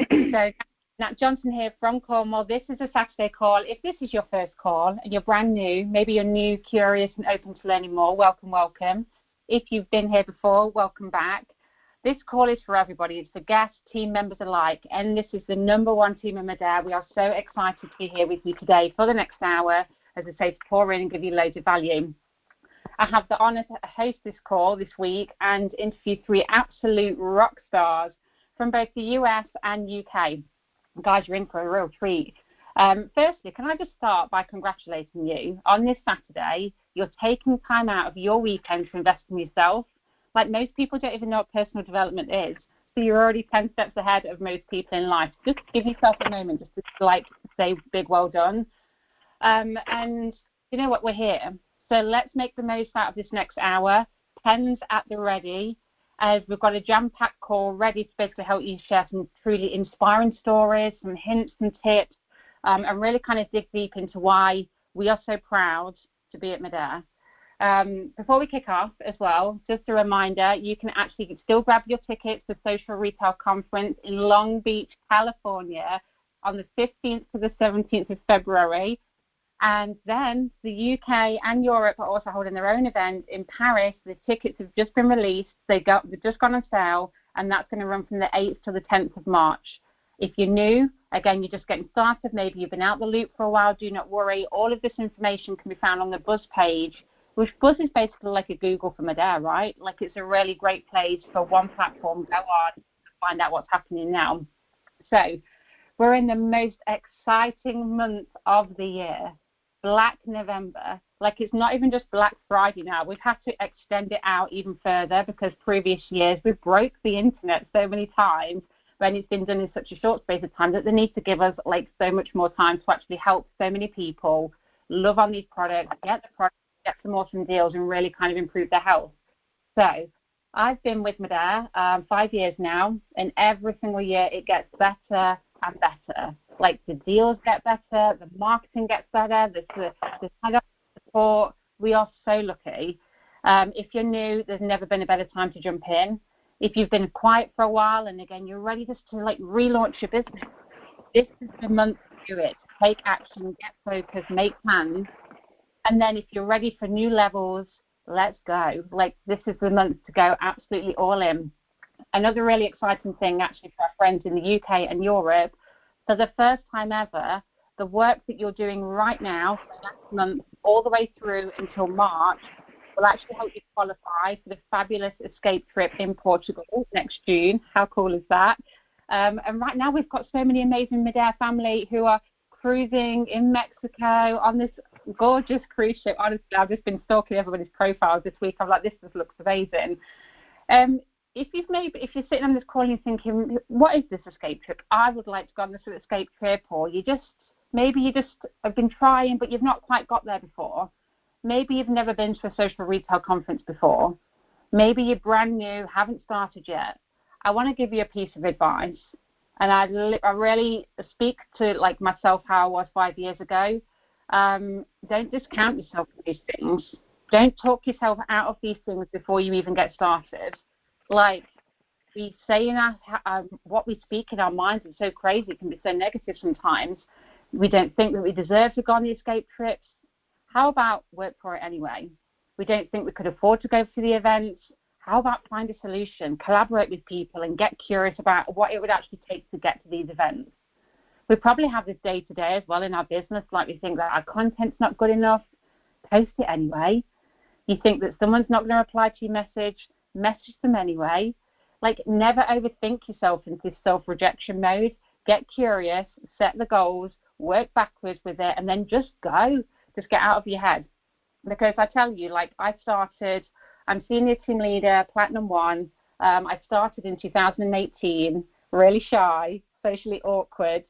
So, Nat Johnson here from Cornwall. This is a Saturday call. If this is your first call and you're brand new, maybe you're new, curious, and open to learning more, welcome, welcome. If you've been here before, welcome back. This call is for everybody. It's for guests, team members alike, and this is the #1 team in Madare. We are so excited to be here with you today for the next hour, as I say, to pour in and give you loads of value. I have the honour to host this call this week and interview 3 absolute rock stars from both the US and UK. Guys, you're in for a real treat. Firstly, can I just start by congratulating you on this Saturday? You're taking time out of your weekend to invest in yourself. Like, most people don't even know what personal development is. So you're already 10 steps ahead of most people in life. Just give yourself a moment just to say big well done. And you know what, we're here. So let's make the most out of this next hour. Pens at the ready, as we've got a jam-packed call ready to basically help you share some truly inspiring stories, some hints and tips, and really kind of dig deep into why we are so proud to be at Madare. Before we kick off as well, just a reminder, you can actually still grab your tickets to Social Retail Conference in Long Beach, California on the 15th to the 17th of February. And then the UK and Europe are also holding their own event in Paris. The tickets have just been released. They've just gone on sale, and that's going to run from the 8th to the 10th of March. If you're new, again, you're just getting started, maybe you've been out the loop for a while, do not worry. All of this information can be found on the Buzz page, which Buzz is basically like a Google for Madare, right? Like, it's a really great place for one platform. Go on to find out what's happening now. So we're in the most exciting month of the year. Black November. Like, it's not even just Black Friday now. We've had to extend it out even further because previous years we broke the internet so many times when it's been done in such a short space of time that they need to give us like so much more time to actually help so many people love on these products, get the products, get some awesome deals, and really kind of improve their health. So I've been with Madare 5 years now, and every single year it gets better and better. Like, the deals get better, the marketing gets better, the kind of support. We are so lucky. If you're new, there's never been a better time to jump in. If you've been quiet for a while and again you're ready just to like relaunch your business, this is the month to do it. Take action, get focused, make plans. And then if you're ready for new levels, let's go. Like, this is the month to go absolutely all in. Another really exciting thing actually for our friends in the UK and Europe, for the first time ever, the work that you're doing right now, for next month, all the way through until March, will actually help you qualify for the fabulous escape trip in Portugal next June. How cool is that? And right now we've got so many amazing Madare family who are cruising in Mexico on this gorgeous cruise ship. Honestly, I've just been stalking everybody's profiles this week. I'm like, this just looks amazing. If you're sitting on this call and you're thinking, what is this escape trip? I would like to go on this escape trip, or maybe you just have been trying, but you've not quite got there before. Maybe you've never been to a social retail conference before. Maybe you're brand new, haven't started yet. I want to give you a piece of advice, and I really speak to like myself, how I was 5 years ago. Don't discount yourself for these things. Don't talk yourself out of these things before you even get started. Like, we say in what we speak in our minds is so crazy. It can be so negative sometimes. We don't think that we deserve to go on the escape trips. How about work for it anyway? We don't think we could afford to go to the events. How about find a solution, collaborate with people, and get curious about what it would actually take to get to these events? We probably have this day-to-day as well in our business, like we think that our content's not good enough. Post it anyway. You think that someone's not going to reply to your message them anyway. Like, never overthink yourself into this self-rejection mode. Get curious, set the goals, work backwards with it, and then just go. Just get out of your head. Because I tell you, like, I'm senior team leader, Platinum 1. I started in 2018, really shy, socially awkward,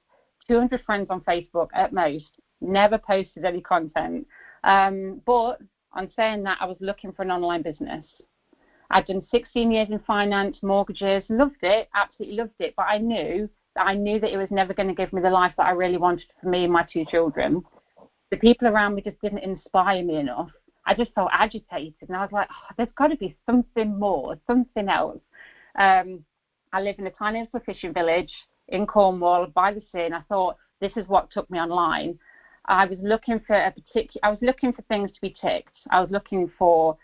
200 friends on Facebook at most, never posted any content. But on saying that, I was looking for an online business. I'd done 16 years in finance, mortgages, loved it, absolutely loved it, but I knew that it was never going to give me the life that I really wanted for me and my 2 children. The people around me just didn't inspire me enough. I just felt agitated, and I was like, there's got to be something more, something else. I live in a tiny little fishing village in Cornwall by the sea, and I thought, this is what took me online. I was looking for things to be ticked. I was looking for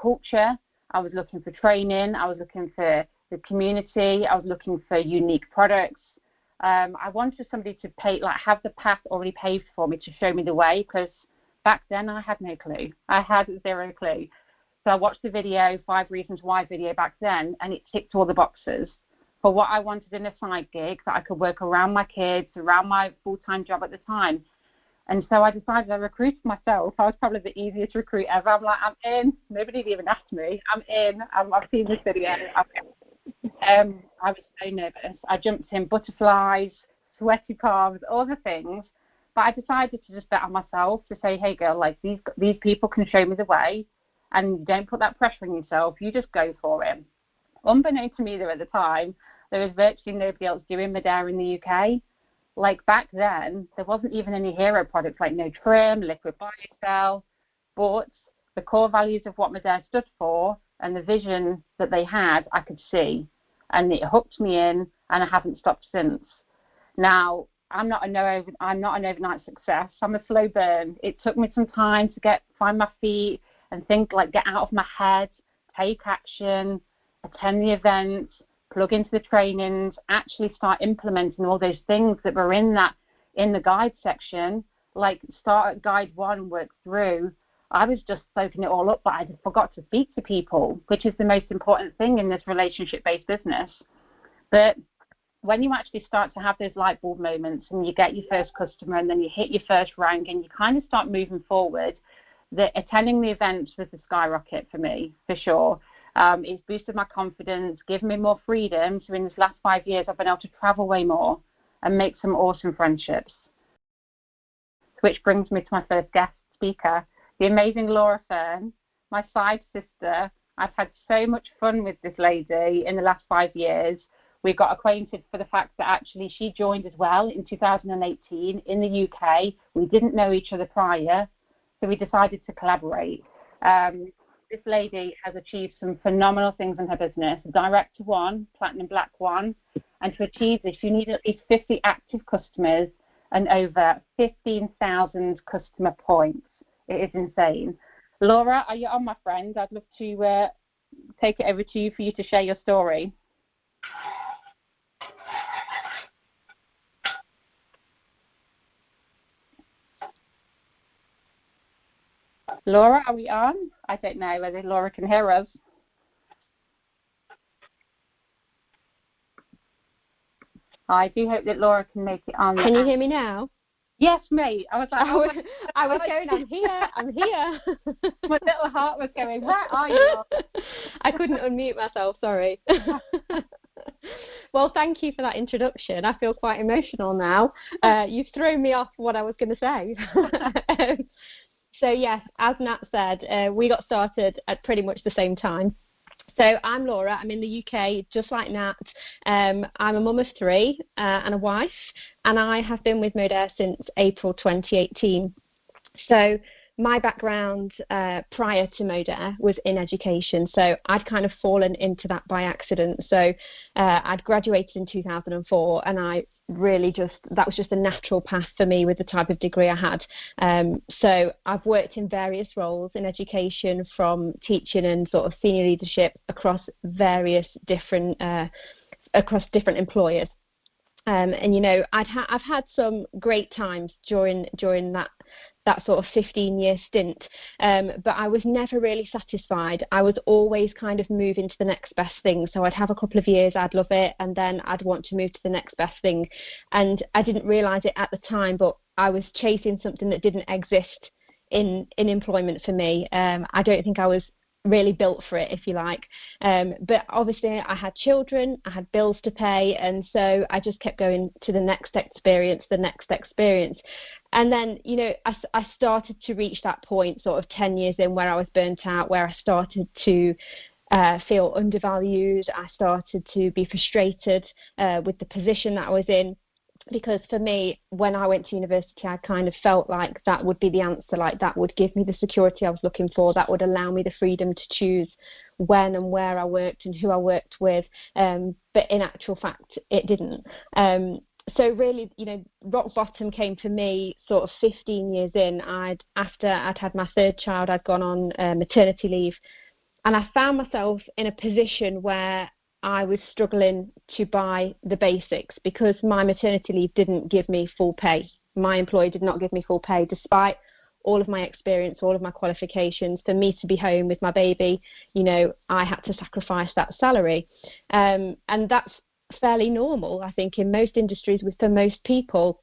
culture. I was looking for training. I was looking for the community. I was looking for unique products. I wanted somebody to have the path already paved for me to show me the way, because back then I had no clue. I had zero clue. So I watched the video, 5 Reasons Why video back then, and it ticked all the boxes for what I wanted in a side gig that I could work around my kids, around my full-time job at the time. And so I decided I recruited myself. I was probably the easiest recruit ever. I'm like, I'm in. Nobody even asked me. I'm in. I've seen this video. I was so nervous. I jumped in butterflies, sweaty palms, all the things. But I decided to just bet on myself, to say, hey, girl, like these people can show me the way, and don't put that pressure on yourself. You just go for it. Unbeknown to me, though, at the time, there was virtually nobody else doing Medea in the UK. Like back then, there wasn't even any hero products like no trim, liquid biocell, but the core values of what Medea stood for and the vision that they had, I could see. And it hooked me in, and I haven't stopped since. Now, I'm not an overnight success. I'm a slow burn. It took me some time to find my feet and think, like, get out of my head, take action, attend the events, plug into the trainings, actually start implementing all those things that were in the guide section, like start at guide 1, work through. I was just soaking it all up, but I forgot to speak to people, which is the most important thing in this relationship-based business. But when you actually start to have those light bulb moments and you get your first customer and then you hit your first rank and you kind of start moving forward, attending the events was a skyrocket for me, for sure. It's boosted my confidence, given me more freedom. So in this last 5 years, I've been able to travel way more and make some awesome friendships. Which brings me to my first guest speaker, the amazing Laura Fearn, my side sister. I've had so much fun with this lady in the last 5 years. We got acquainted for the fact that actually she joined as well in 2018 in the UK. We didn't know each other prior, so we decided to collaborate. This lady has achieved some phenomenal things in her business, direct to one, platinum black one, and to achieve this, you need at least 50 active customers and over 15,000 customer points. It is insane. Laura, are you on, my friend? I'd love to take it over to you for you to share your story. Laura, are we on? I don't know whether Laura can hear us. I do hope that Laura can make it on. Can you hear me now? Yes, mate. I was like, I was going, I'm here. My little heart was going, where are you? I couldn't unmute myself, sorry. Well, thank you for that introduction. I feel quite emotional now. You've thrown me off what I was going to say. So yes, as Nat said, we got started at pretty much the same time. So I'm Laura, I'm in the UK, just like Nat. I'm a mum of 3 and a wife, and I have been with Medea since April 2018. So my background prior to Medea was in education, so I'd kind of fallen into that by accident. So I'd graduated in 2004, and I really that was just a natural path for me with the type of degree I had. So I've worked in various roles in education, from teaching and sort of senior leadership across various different employers. And you know, I've had some great times during that sort of 15-year stint, but I was never really satisfied. I was always kind of moving to the next best thing. So I'd have a couple of years, I'd love it, and then I'd want to move to the next best thing. And I didn't realise it at the time, but I was chasing something that didn't exist in employment for me. I don't think I was really built for it, if you like. But obviously I had children, I had bills to pay, and so I just kept going to the next experience. And then, you know, I started to reach that point sort of 10 years in where I was burnt out, where I started to feel undervalued. I started to be frustrated with the position that I was in. Because for me, when I went to university, I kind of felt like that would be the answer, like that would give me the security I was looking for, that would allow me the freedom to choose when and where I worked and who I worked with, but in actual fact it didn't. So really, rock bottom came for me sort of 15 years in. After I'd had my third child, I'd gone on maternity leave, and I found myself in a position where I was struggling to buy the basics because my maternity leave didn't give me full pay. My employer did not give me full pay, despite all of my experience, all of my qualifications. For me to be home with my baby, I had to sacrifice that salary. And that's fairly normal, I think, in most industries for most people.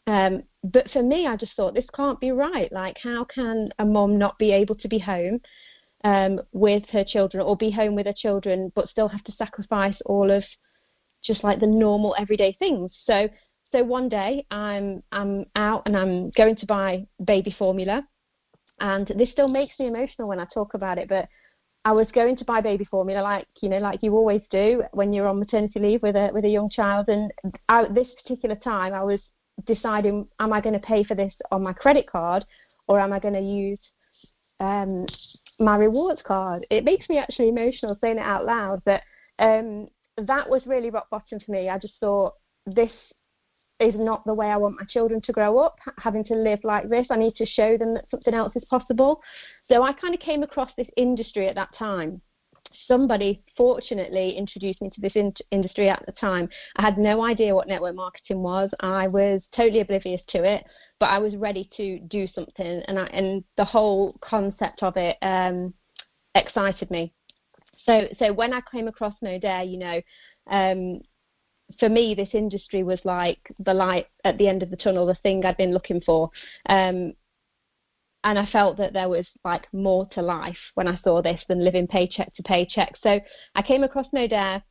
But for me, I just thought, this can't be right. Like, how can a mom not be able to be home with her children, or be home with her children, but still have to sacrifice all of just like the normal everyday things? So one day I'm out and I'm going to buy baby formula, and this still makes me emotional when I talk about it, but I was going to buy baby formula like you always do when you're on maternity leave with a young child. And this particular time I was deciding, am I going to pay for this on my credit card, or am I going to use my rewards card? It makes me actually emotional saying it out loud, but that was really rock bottom for me. I just thought, this is not the way I want my children to grow up, having to live like this. I need to show them that something else is possible. So I kind of came across this industry at that time. Somebody fortunately introduced me to this industry at the time. I had no idea what network marketing was. I was totally oblivious to it, but I was ready to do something, and the whole concept of it excited me. So when I came across Modere, for me, this industry was like the light at the end of the tunnel, the thing I'd been looking for. And I felt that there was like more to life when I saw this than living paycheck to paycheck. So I came across Modere.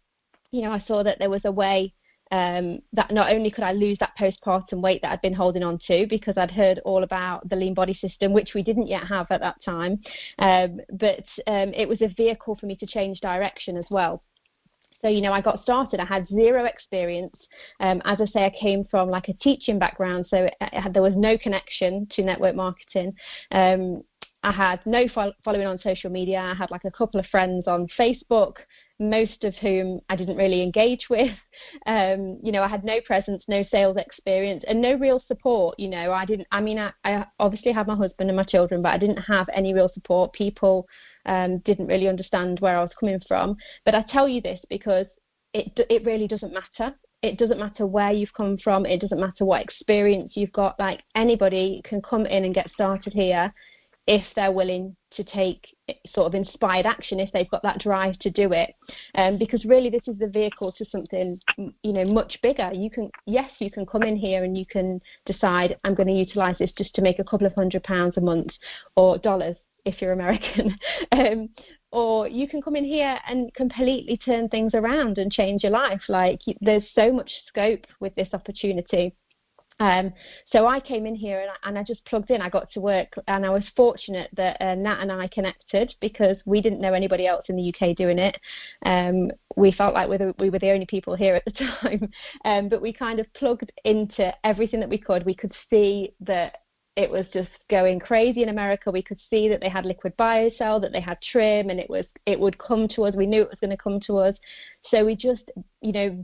I saw that there was a way that not only could I lose that postpartum weight that I'd been holding on to, because I'd heard all about the lean body system, which we didn't yet have at that time, but it was a vehicle for me to change direction as well. So, I got started. I had zero experience. As I say, I came from like a teaching background, so there was no connection to network marketing. I had no following on social media. I had like a couple of friends on Facebook, most of whom I didn't really engage with. I had no presence, no sales experience, and no real support. I obviously had my husband and my children, but I didn't have any real support. People didn't really understand where I was coming from. But I tell you this because it really doesn't matter. It doesn't matter where you've come from. It doesn't matter what experience you've got. Like, anybody can come in and get started here if they're willing to take sort of inspired action, if they've got that drive to do it. Because really this is the vehicle to something, much bigger. You can come in here and you can decide, I'm going to utilize this just to make a couple of £100 a month, or dollars if you're American. Or you can come in here and completely turn things around and change your life. Like, there's so much scope with this opportunity. So I came in here and I just plugged in. I got to work, and I was fortunate that Nat and I connected because we didn't know anybody else in the UK doing it. We felt like we were the only people here at the time, but we kind of plugged into everything that we could. We could see that it was just going crazy in America. We could see that they had liquid biocell, that they had trim, and it would come to us. We knew it was going to come to us. So we just,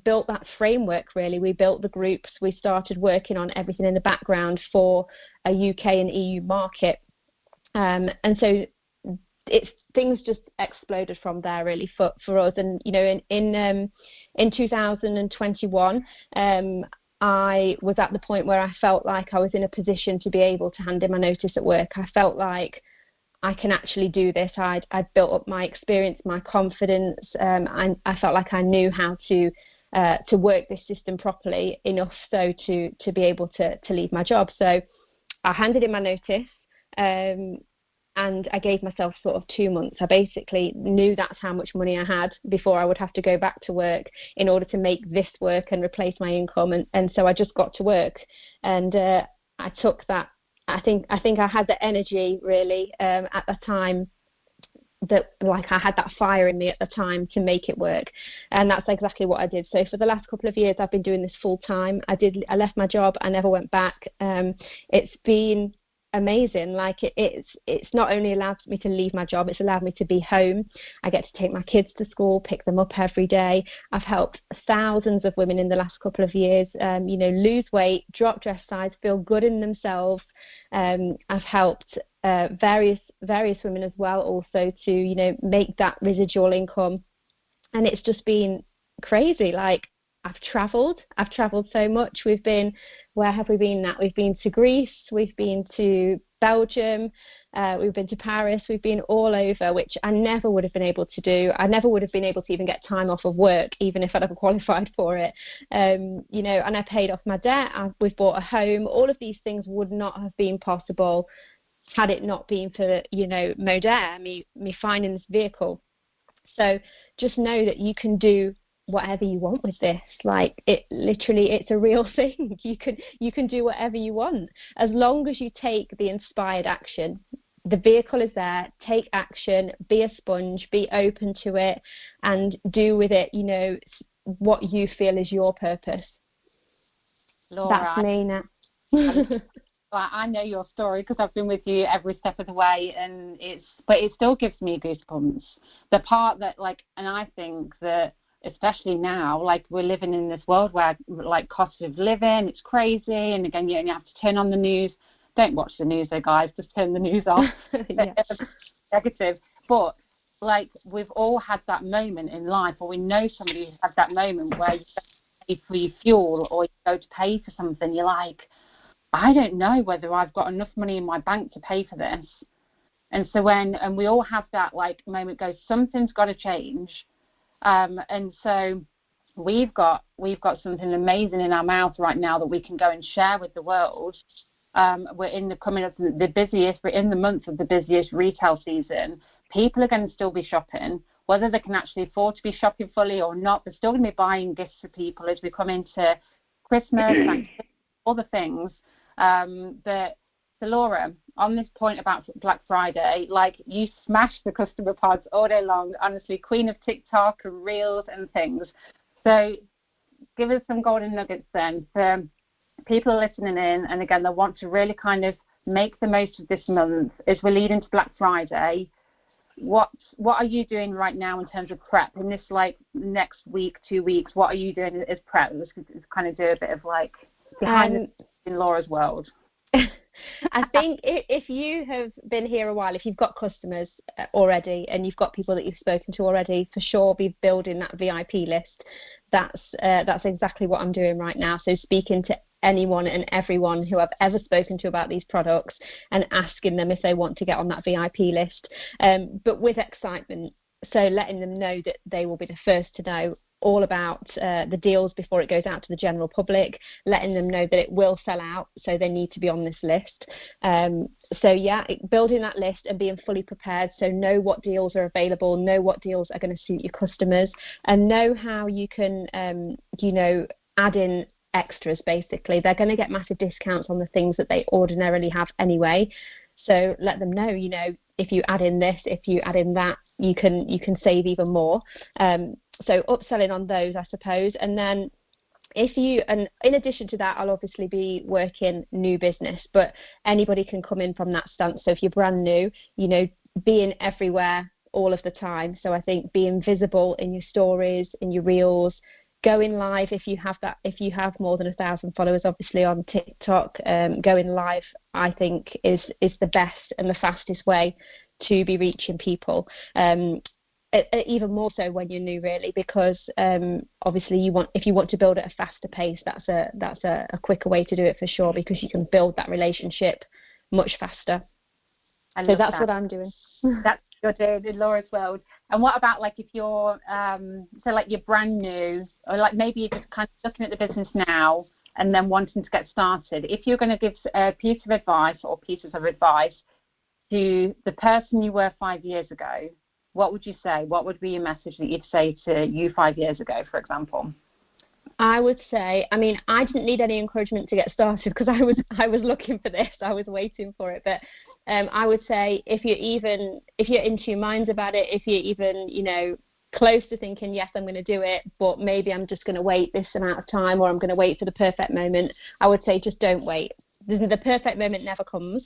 built that framework, really. We built the groups. We started working on everything in the background for a UK and EU market. And so things just exploded from there, really, for us. And, in 2021, I was at the point where I felt like I was in a position to be able to hand in my notice at work. I felt like I can actually do this. I'd built up my experience, my confidence, and I felt like I knew how to work this system properly enough so to be able to leave my job. So I handed in my notice, and I gave myself sort of 2 months. I basically knew that's how much money I had before I would have to go back to work in order to make this work and replace my income. And so I just got to work, and I took that. I think I had the energy, really, at the time, that like I had that fire in me at the time to make it work. And that's exactly what I did. So for the last couple of years, I've been doing this full time. I left my job. I never went back. It's been amazing. Like it's not only allowed me to leave my job, it's allowed me to be home. I get to take my kids to school, pick them up every day. I've helped thousands of women in the last couple of years, lose weight, drop dress size, feel good in themselves. I've helped various women as well also to, make that residual income. And it's just been crazy. Like, I've traveled so much. Where have we been at? We've been to Greece, we've been to Belgium, we've been to Paris, we've been all over, which I never would have been able to do. I never would have been able to even get time off of work, even if I'd ever qualified for it. And I paid off my debt. We've bought a home. All of these things would not have been possible had it not been for, Modere, me finding this vehicle. So just know that you can do whatever you want with this. Like, it's a real thing. You can do whatever you want as long as you take the inspired action. The vehicle is there. Take action, be a sponge, be open to it, and do with it, what you feel is your purpose. Laura, that's me now. I know your story because I've been with you every step of the way, but it still gives me goosebumps. The part that, and I think that especially now, we're living in this world where, cost of living, it's crazy, and again, you have to turn on the news. Don't watch the news, though, guys. Just turn the news off. Negative. But, we've all had that moment in life, or we know somebody who's had that moment where you pay for your fuel or you go to pay for something. You're like, I don't know whether I've got enough money in my bank to pay for this. And so and we all have that moment goes, something's got to change. And so we've got something amazing in our mouth right now that we can go and share with the world. We're in we're in the month of the busiest retail season. People are going to still be shopping, whether they can actually afford to be shopping fully or not. They're still going to be buying gifts for people as we come into Christmas, all the things. So Laura, on this point about Black Friday, you smashed the customer pods all day long, honestly, queen of TikTok and Reels and things. So give us some golden nuggets then for people listening in, and again, they want to really kind of make the most of this month as we lead into Black Friday. What are you doing right now in terms of prep in this next week, 2 weeks? What are you doing as prep? Let's kind of do a bit of behind the scenes in Laura's world. I think if you have been here a while, if you've got customers already and you've got people that you've spoken to already, for sure be building that VIP list. That's exactly what I'm doing right now. So speaking to anyone and everyone who I've ever spoken to about these products and asking them if they want to get on that VIP list, but with excitement. So letting them know that they will be the first to know all about the deals before it goes out to the general public, letting them know that it will sell out, so they need to be on this list. Building that list and being fully prepared, so know what deals are available, know what deals are going to suit your customers, and know how you can add in extras. Basically, they're going to get massive discounts on the things that they ordinarily have anyway, so let them know, if you add in this, if you add in that, you can save even more. So upselling on those, I suppose. And then in addition to that, I'll obviously be working new business, but anybody can come in from that stance. So if you're brand new, being everywhere all of the time. So I think being visible in your stories, in your reels, going live if you have more than 1,000 followers, obviously on TikTok, going live, I think is the best and the fastest way to be reaching people. Even more so when you're new, really, because obviously if you want to build at a faster pace, that's a quicker way to do it for sure, because you can build that relationship much faster. So that's what I'm doing. That's what you're doing in Laura's world. And what about if you're you're brand new, or maybe you're just kind of looking at the business now and then wanting to get started? If you're going to give a piece of advice or pieces of advice to the person you were 5 years ago, what would you say? What would be your message that you'd say to you 5 years ago, for example? I would say, I didn't need any encouragement to get started because I was looking for this. I was waiting for it. But I would say if you're into your minds about it, if you're even, close to thinking, yes, I'm going to do it, but maybe I'm just going to wait this amount of time, or I'm going to wait for the perfect moment, I would say just don't wait. The perfect moment never comes.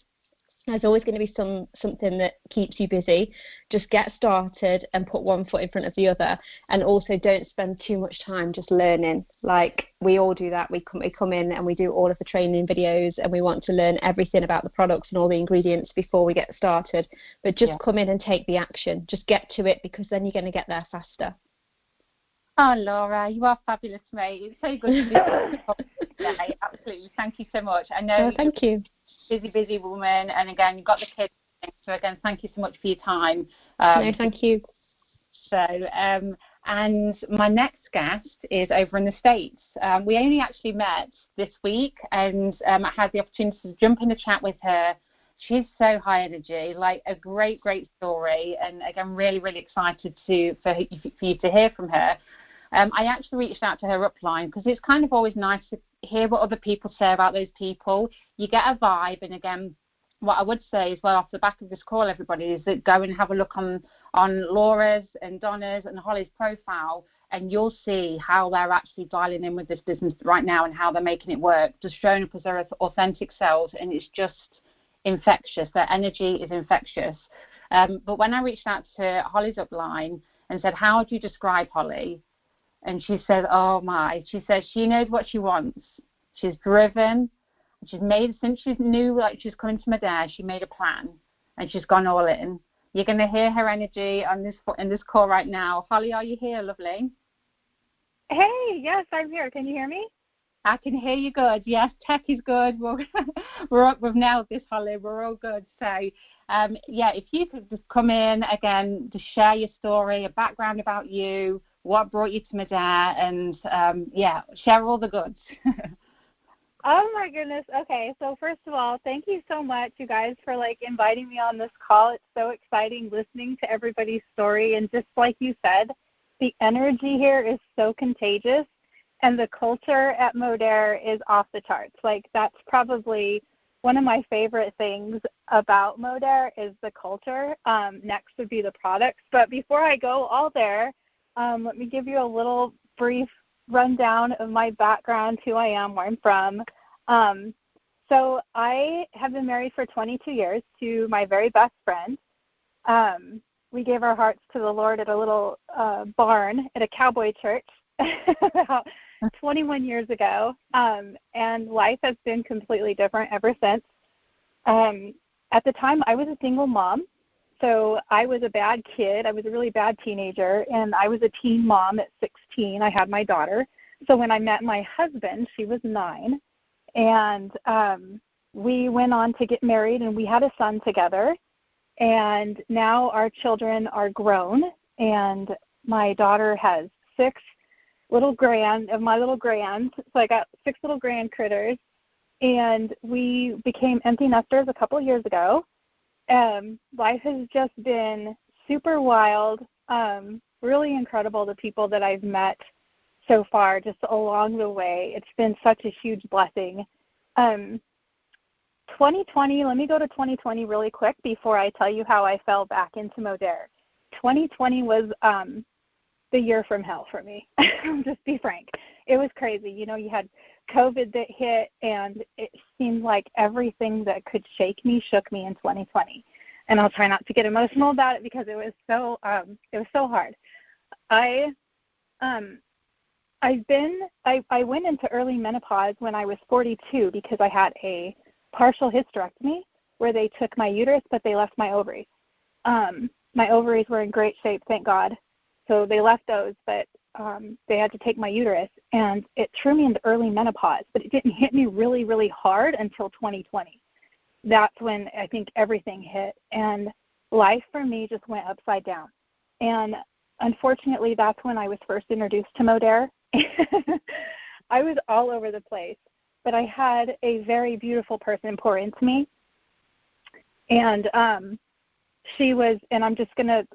There's always going to be something that keeps you busy. Just get started and put one foot in front of the other. And also don't spend too much time just learning. Like we all do that. We come in and we do all of the training videos and we want to learn everything about the products and all the ingredients before we get started. But just come in and take the action. Just get to it, because then you're going to get there faster. Oh, Laura, you are fabulous, mate. It's so good to be today. Absolutely. Thank you so much. I know thank you. Busy woman, and again, you've got the kids. So again, thank you so much for your time. No, thank you. So, and my next guest is over in the States. We only actually met this week, and I had the opportunity to jump in the chat with her. She's so high energy, like a great story, and again, really excited for you to hear from her. I actually reached out to her upline because it's kind of always nice to hear what other people say about those people. You get a vibe, and again, what I would say as well off the back of this call, everybody, is that go and have a look on Laura's and Donna's and Holly's profile, and you'll see how they're actually dialing in with this business right now and how they're making it work, just showing up as their authentic selves, and it's just infectious. Their energy is infectious. But when I reached out to Holly's upline and said, how do you describe Holly? And she said, oh my, she says she knows what she wants. She's driven. She's made, since she knew like she was coming to Madeira, she made a plan and she's gone all in. You're going to hear her energy on in this call right now. Holly, are you here, lovely? Hey, yes, I'm here. Can you hear me? I can hear you good. Yes, tech is good. We've nailed this, Holly. We're all good. So, if you could just come in again, to share your story, a background about you, what brought you to Madeira, and share all the goods. Oh my goodness. Okay, so first of all, thank you so much, you guys, for inviting me on this call. It's so exciting listening to everybody's story, and just like you said, the energy here is so contagious, and the culture at Madeira is off the charts. That's probably one of my favorite things about Madeira is the culture. Next would be the products. But before I go all there, let me give you a little brief rundown of my background, who I am, where I'm from. So I have been married for 22 years to my very best friend. We gave our hearts to the Lord at a little barn at a cowboy church about 21 years ago, and life has been completely different ever since. At the time, I was a single mom. So I was a bad kid. I was a really bad teenager, and I was a teen mom at 16. I had my daughter. So when I met my husband, she was 9, and we went on to get married, and we had a son together. And now our children are grown, and my daughter has 6 little grands. So I got 6 little grand critters, and we became empty nesters a couple of years ago. Life has just been super wild, really incredible, the people that I've met so far just along the way. It's been such a huge blessing. 2020, let me go to 2020 really quick before I tell you how I fell back into Madeira. 2020 was the year from hell for me. I'll just be frank. It was crazy. You had COVID that hit, and it seemed like everything that could shake me shook me in 2020. And I'll try not to get emotional about it because it was so hard. I went into early menopause when I was 42 because I had a partial hysterectomy where they took my uterus, but they left my ovaries. My ovaries were in great shape, thank God. So they left those, but they had to take my uterus, and it threw me into early menopause, but it didn't hit me really, really hard until 2020. That's when I think everything hit, and life for me just went upside down. And unfortunately, that's when I was first introduced to Madeira. I was all over the place, but I had a very beautiful person pour into me, and she was, and I'm just going to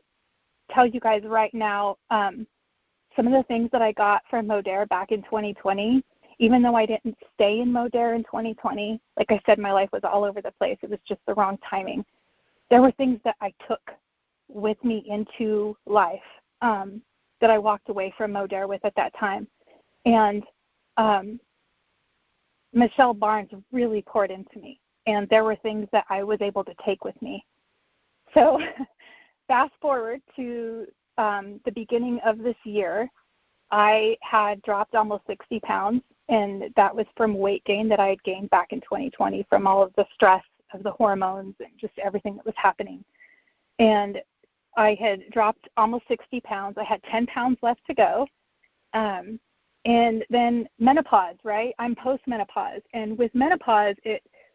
tell you guys right now, some of the things that I got from Madeira back in 2020, even though I didn't stay in Madeira in 2020, like I said, my life was all over the place. It was just the wrong timing. There were things that I took with me into life that I walked away from Madeira with at that time. And Michelle Barnes really poured into me. and there were things that I was able to take with me. So fast forward to the beginning of this year, I had dropped almost 60 pounds, and that was from weight gain that I had gained back in 2020 from all of the stress of the hormones and just everything that was happening. And I had dropped almost 60 pounds. I had 10 pounds left to go. And then menopause, right? I'm post-menopause. And with menopause,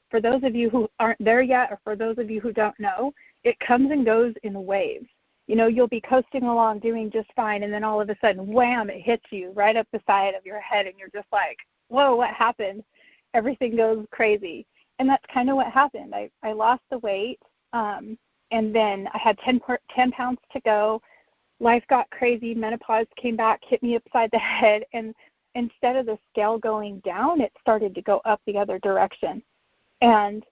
for those of you who aren't there yet, or for those of you who don't know, it comes and goes in waves. You know, you'll be coasting along doing just fine, and then all of a sudden, wham, it hits you right up the side of your head, and you're just like, whoa, what happened? Everything goes crazy. And that's kind of what happened. I lost the weight, and then I had 10 pounds to go. Life got crazy. Menopause came back, hit me upside the head, and instead of the scale going down, it started to go up the other direction. And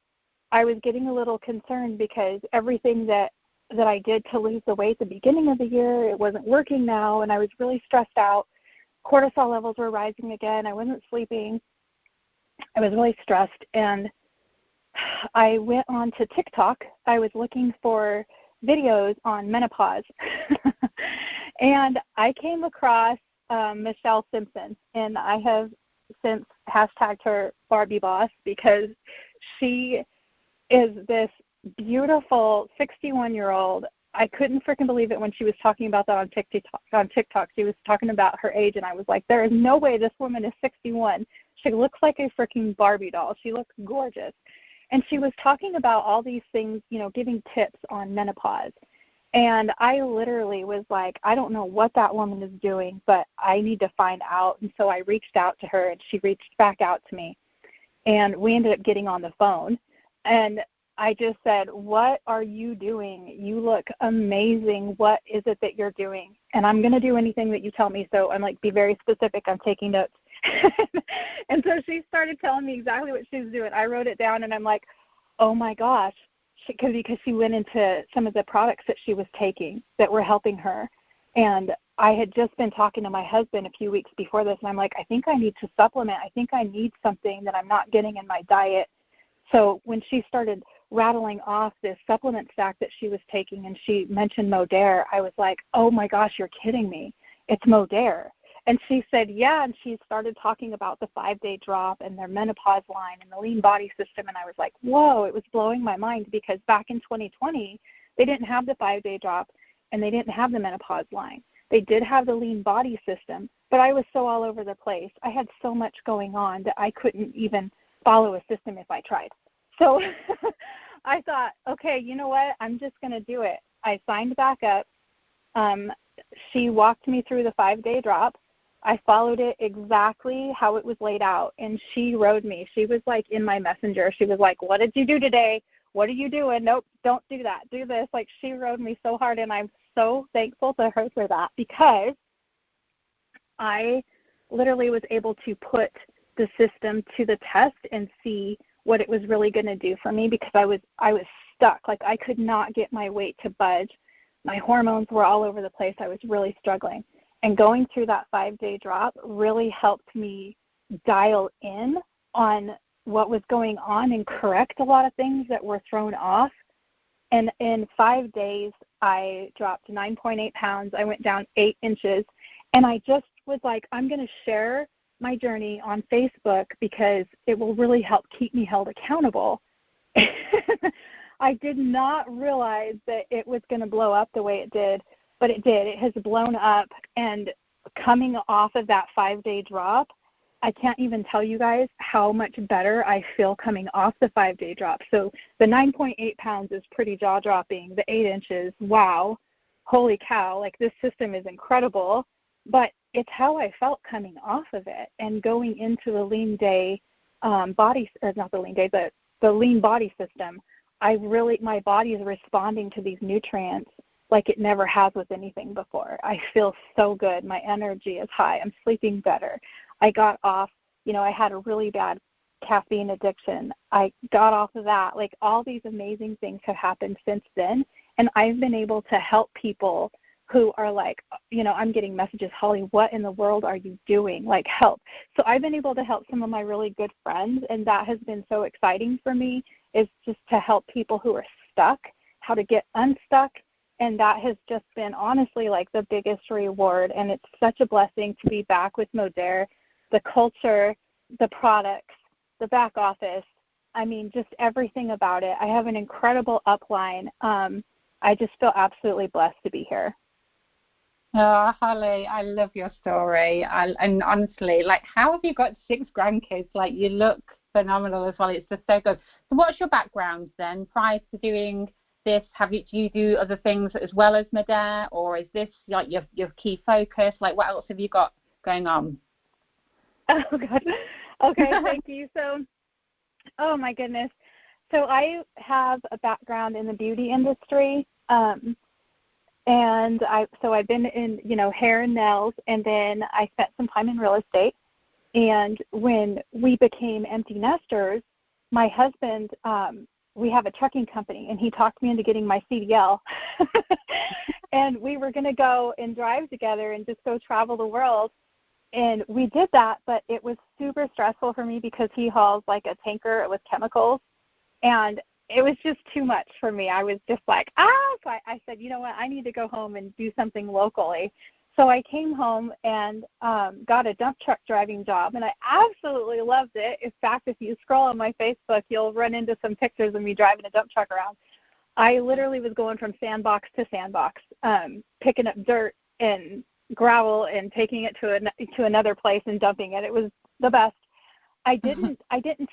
I was getting a little concerned because everything that I did to lose the weight at the beginning of the year, it wasn't working now, and I was really stressed out. Cortisol levels were rising again. I wasn't sleeping. I was really stressed, and I went on to TikTok. I was looking for videos on menopause, and I came across Michelle Simpson, and I have since hashtagged her Barbie Boss because she is this beautiful 61-year-old. I couldn't freaking believe it when she was talking about that on TikTok. She was talking about her age, and I was like, there is no way this woman is 61. She looks like a freaking Barbie doll. She looks gorgeous. And she was talking about all these things, you know, giving tips on menopause. And I literally was like, I don't know what that woman is doing, but I need to find out. And so I reached out to her, and she reached back out to me. And we ended up getting on the phone. And I just said, what are you doing? You look amazing. What is it that you're doing? And I'm going to do anything that you tell me. So I'm like, be very specific. I'm taking notes. And so she started telling me exactly what she was doing. I wrote it down, and I'm like, oh, my gosh, because she went into some of the products that she was taking that were helping her. And I had just been talking to my husband a few weeks before this, and I'm like, I think I need to supplement. I think I need something that I'm not getting in my diet. So when she started rattling off this supplement stack that she was taking, and she mentioned Modere, I was like, oh, my gosh, you're kidding me. It's Modere. And she said, yeah, and she started talking about the 5-day drop and their menopause line and the lean body system, and I was like, whoa, it was blowing my mind because back in 2020, they didn't have the 5-day drop and they didn't have the menopause line. They did have the lean body system, but I was so all over the place. I had so much going on that I couldn't even follow a system if I tried. So I thought, okay, you know what, I'm just going to do it. I signed back up. She walked me through the 5-day drop. I followed it exactly how it was laid out, and she rode me. She was like in my messenger. She was like, what did you do today? What are you doing? Nope, don't do that. Do this. Like, she rode me so hard, and I'm so thankful to her for that because I literally was able to put the system to the test and see what it was really going to do for me because I was stuck. Like, I could not get my weight to budge. My hormones were all over the place. I was really struggling. And going through that 5-day drop really helped me dial in on what was going on and correct a lot of things that were thrown off. And in 5 days, I dropped 9.8 pounds. I went down 8 inches. And I just was like, I'm going to share my journey on Facebook because it will really help keep me held accountable. I did not realize that it was going to blow up the way it did. But it did. It has blown up, and coming off of that 5-day drop, I can't even tell you guys how much better I feel coming off the 5-day drop. So the 9.8 pounds is pretty jaw-dropping. The 8 inches, wow, holy cow, like this system is incredible. But it's how I felt coming off of it and going into the lean day body, or not the lean day, but the lean body system. My body is responding to these nutrients like it never has with anything before. I feel so good. My energy is high. I'm sleeping better. I got off, I had a really bad caffeine addiction. I got off of that. Like, all these amazing things have happened since then, and I've been able to help people who are like, I'm getting messages, Holly, what in the world are you doing? Like, help. So I've been able to help some of my really good friends, and that has been so exciting for me. is just to help people who are stuck, how to get unstuck. And that has just been honestly like the biggest reward. And it's such a blessing to be back with Modere, the culture, the products, the back office. I mean, just everything about it. I have an incredible upline. I just feel absolutely blessed to be here. Oh, Holly, I love your story. And honestly, like, how have you got 6 grandkids? Like, you look phenomenal as well. It's just so good. So what's your background then? Prior to doing this, do you do other things as well as Modere, or is this like your key focus? Like, what else have you got going on? Oh, God. Okay, thank you. So, oh, my goodness. So I have a background in the beauty industry. And I've been in, hair and nails, and then I spent some time in real estate. And when we became empty nesters, my husband, we have a trucking company, and he talked me into getting my CDL. And we were going to go and drive together and just go travel the world. And we did that, but it was super stressful for me because he hauls like a tanker with chemicals. And it was just too much for me. I was just like, So I said, you know what, I need to go home and do something locally. So I came home and got a dump truck driving job, and I absolutely loved it. In fact, if you scroll on my Facebook, you'll run into some pictures of me driving a dump truck around. I literally was going from sandbox to sandbox, picking up dirt and gravel and taking it to another place and dumping it. It was the best. I didn't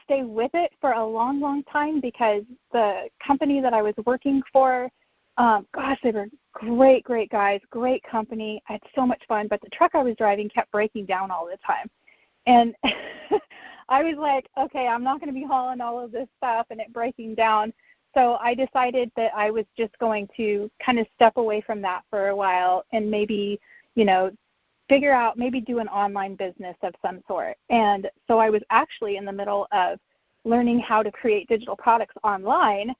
stay with it for a long, long time because the company that I was working for, they were great, great guys, great company. I had so much fun, but the truck I was driving kept breaking down all the time. And I was like, okay, I'm not going to be hauling all of this stuff and it breaking down. So I decided that I was just going to kind of step away from that for a while and maybe, figure out, maybe do an online business of some sort. And so I was actually in the middle of learning how to create digital products online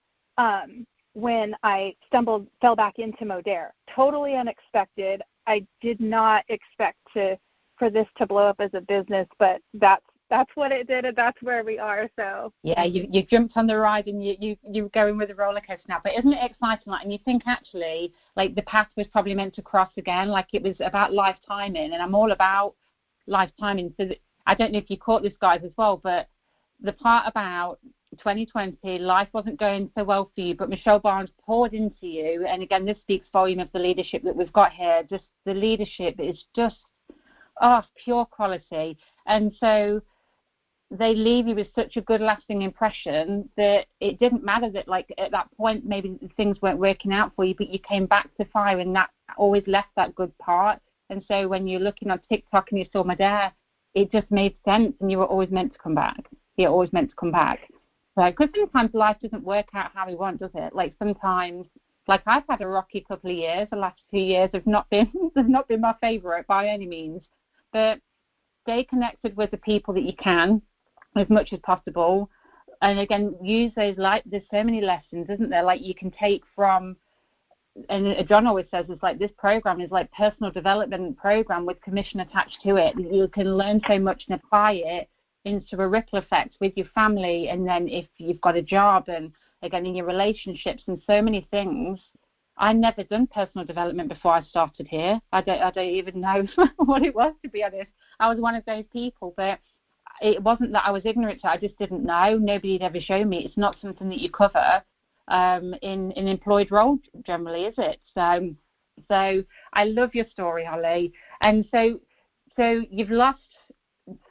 when I fell back into Modere. Totally unexpected. I did not expect for this to blow up as a business, but that's what it did, and that's where we are. So yeah, you jumped on the ride and you're going with the roller coaster now. But isn't it exciting? Like, and you think actually, like, the path was probably meant to cross again. Like, it was about life timing, and I'm all about life timing. So I don't know if you caught this, guys, as well, but the part about 2020, life wasn't going so well for you, but Michelle Barnes poured into you. And again, this speaks volume of the leadership that we've got here. Just the leadership is just pure quality. And so they leave you with such a good lasting impression that it didn't matter that, like, at that point maybe things weren't working out for you, but you came back to fire, and that always left that good part. And so when you're looking on TikTok and you saw Modere, it just made sense, and you were always meant to come back. You're always meant to come back. So, because sometimes life doesn't work out how we want, does it? Like, sometimes, like, I've had a rocky couple of years. The last 2 years have not been my favorite by any means, but stay connected with the people that you can as much as possible. And again, use those, like, there's so many lessons, isn't there, like, you can take from, and John always says, it's like, this program is like personal development program with commission attached to it. You can learn so much and apply it into a ripple effect with your family, and then if you've got a job, and again in your relationships, and so many things. I never done personal development before I started here. I don't even know what it was, to be honest. I was one of those people, but it wasn't that I was ignorant to it. I just didn't know. Nobody had ever shown me. It's not something that you cover in an employed role generally, is it? So I love your story, Holly. And so you've lost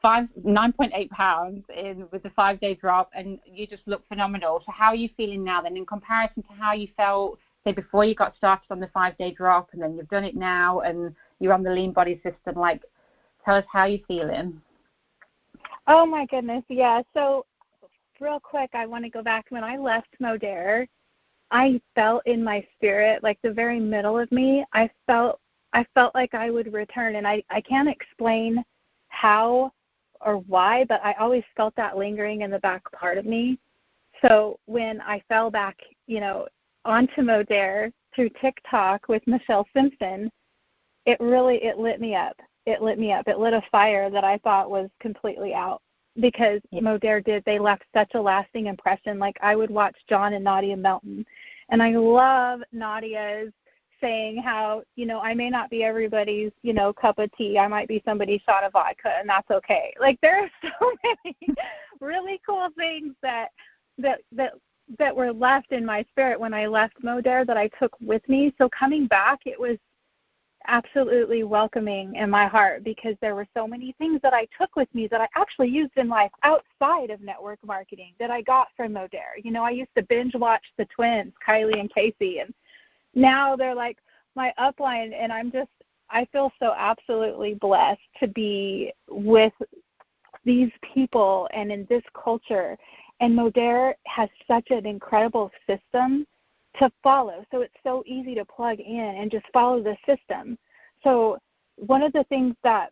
9.8 pounds with the 5-day drop, and you just look phenomenal. So how are you feeling now then, in comparison to how you felt, say, before you got started on the 5-day drop, and then you've done it now and you're on the lean body system? Like, tell us how you're feeling. Oh, my goodness, yeah. So real quick, I want to go back. When I left Modere, I felt in my spirit, like the very middle of me, I felt like I would return. And I can't explain how or why, but I always felt that lingering in the back part of me. So when I fell back, onto Modere through TikTok with Michelle Simpson, it lit me up. It lit a fire that I thought was completely out. because Modere they left such a lasting impression. Like, I would watch John and Nadia Melton, and I love Nadia's saying how, I may not be everybody's, cup of tea. I might be somebody's shot of vodka, and that's okay. Like, there are so many really cool things that were left in my spirit when I left Modere that I took with me. So coming back, it was absolutely welcoming in my heart, because there were so many things that I took with me that I actually used in life outside of network marketing that I got from Modere. I used to binge watch the twins, Kylie and Casey, and now they're like my upline, and I feel so absolutely blessed to be with these people and in this culture. And Modere has such an incredible system to follow. So it's so easy to plug in and just follow the system. So one of the things that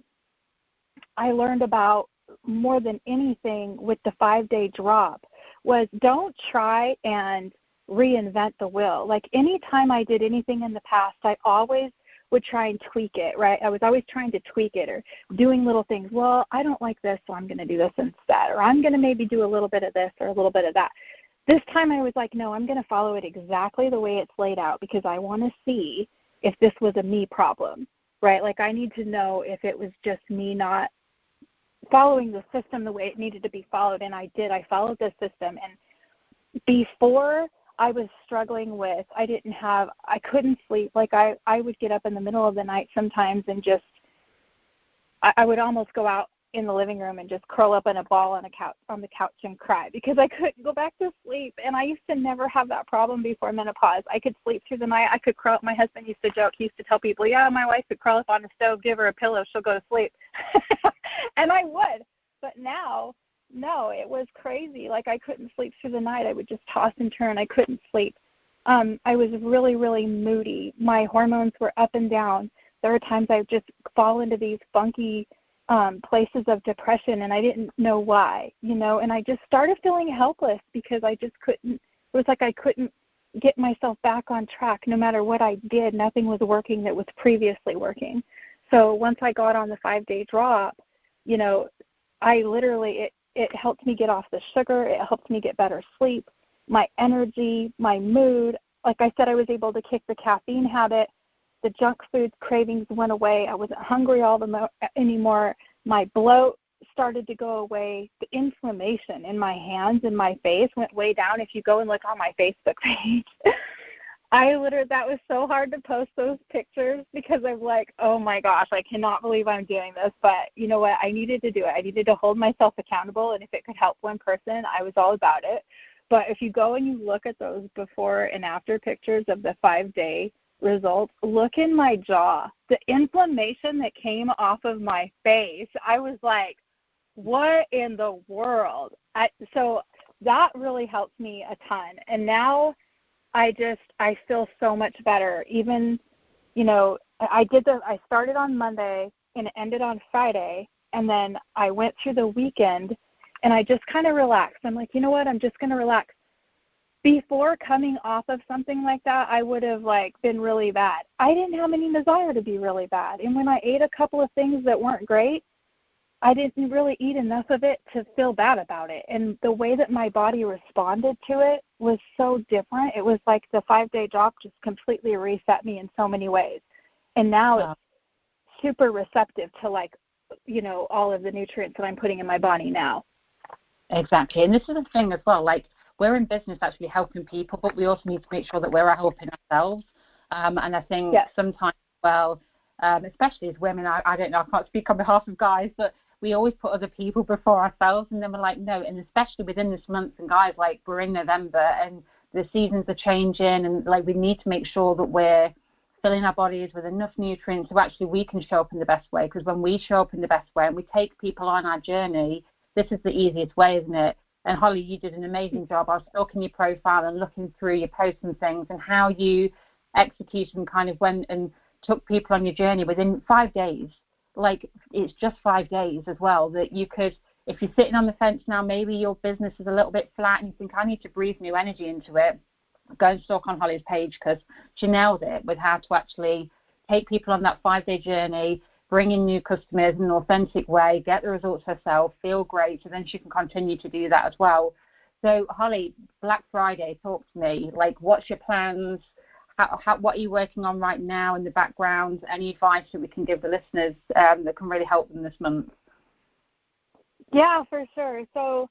I learned about more than anything with the 5-day drop was, don't try and reinvent the wheel. Like, anytime I did anything in the past, I always would try and tweak it, right? I was always trying to tweak it, or doing little things. Well, I don't like this, so I'm going to do this instead, or I'm going to maybe do a little bit of this or a little bit of that. This time I was like, no, I'm going to follow it exactly the way it's laid out, because I want to see if this was a me problem, right? Like, I need to know if it was just me not following the system the way it needed to be followed. And I did. I followed the system. And before, I was struggling with, I couldn't sleep. Like, I would get up in the middle of the night sometimes and just, I would almost go out in the living room and just curl up in a ball on the couch and cry, because I couldn't go back to sleep. And I used to never have that problem before menopause. I could sleep through the night. I could curl up. My husband used to joke. He used to tell people, yeah, my wife could curl up on the stove, give her a pillow, she'll go to sleep. And I would. But now, no, it was crazy. Like, I couldn't sleep through the night. I would just toss and turn. I couldn't sleep. I was really, really moody. My hormones were up and down. There were times I would just fall into these funky places of depression, and I didn't know why, and I just started feeling helpless, because I just couldn't, it was like I couldn't get myself back on track. No matter what I did, nothing was working that was previously working. So once I got on the 5-day drop, I literally, it helped me get off the sugar. It helped me get better sleep, my energy, my mood. Like I said, I was able to kick the caffeine habit. The junk food cravings went away. I wasn't hungry anymore. My bloat started to go away. The inflammation in my hands and my face went way down. If you go and look on my Facebook page, that was so hard to post those pictures, because I'm like, oh my gosh, I cannot believe I'm doing this. But you know what? I needed to do it. I needed to hold myself accountable. And if it could help one person, I was all about it. But if you go and you look at those before and after pictures of the 5-day results, look in my jaw. The inflammation that came off of my face, I was like, what in the world? So that really helped me a ton. And now I feel so much better. Even, I started on Monday and it ended on Friday, and then I went through the weekend and I just kind of relaxed. I'm like, you know what? I'm just going to relax. Before coming off of something like that, I would have been really bad. I didn't have any desire to be really bad. And when I ate a couple of things that weren't great, I didn't really eat enough of it to feel bad about it. And the way that my body responded to it was so different. It was like the 5-day drop just completely reset me in so many ways. And now it's super receptive to all of the nutrients that I'm putting in my body now. Exactly. And this is the thing as well, we're in business actually helping people, but we also need to make sure that we're helping ourselves. And I think sometimes, especially as women, I don't know, I can't speak on behalf of guys, but we always put other people before ourselves, and then we're like, no. And especially within this month, and guys, we're in November and the seasons are changing, and we need to make sure that we're filling our bodies with enough nutrients so actually we can show up in the best way. Because when we show up in the best way and we take people on our journey, this is the easiest way, isn't it? And Holly, you did an amazing job. I was stalking your profile and looking through your posts and things, and how you executed and kind of went and took people on your journey within 5 days. It's just 5 days as well, that you could, if you're sitting on the fence now, maybe your business is a little bit flat and you think, I need to breathe new energy into it, go and stalk on Holly's page, because she nailed it with how to actually take people on that 5-day journey, bring in new customers in an authentic way, get the results herself, feel great, so then she can continue to do that as well. So, Holly, Black Friday, talk to me. Like, what's your plans? What are you working on right now in the background? Any advice that we can give the listeners that can really help them this month? Yeah, for sure. So,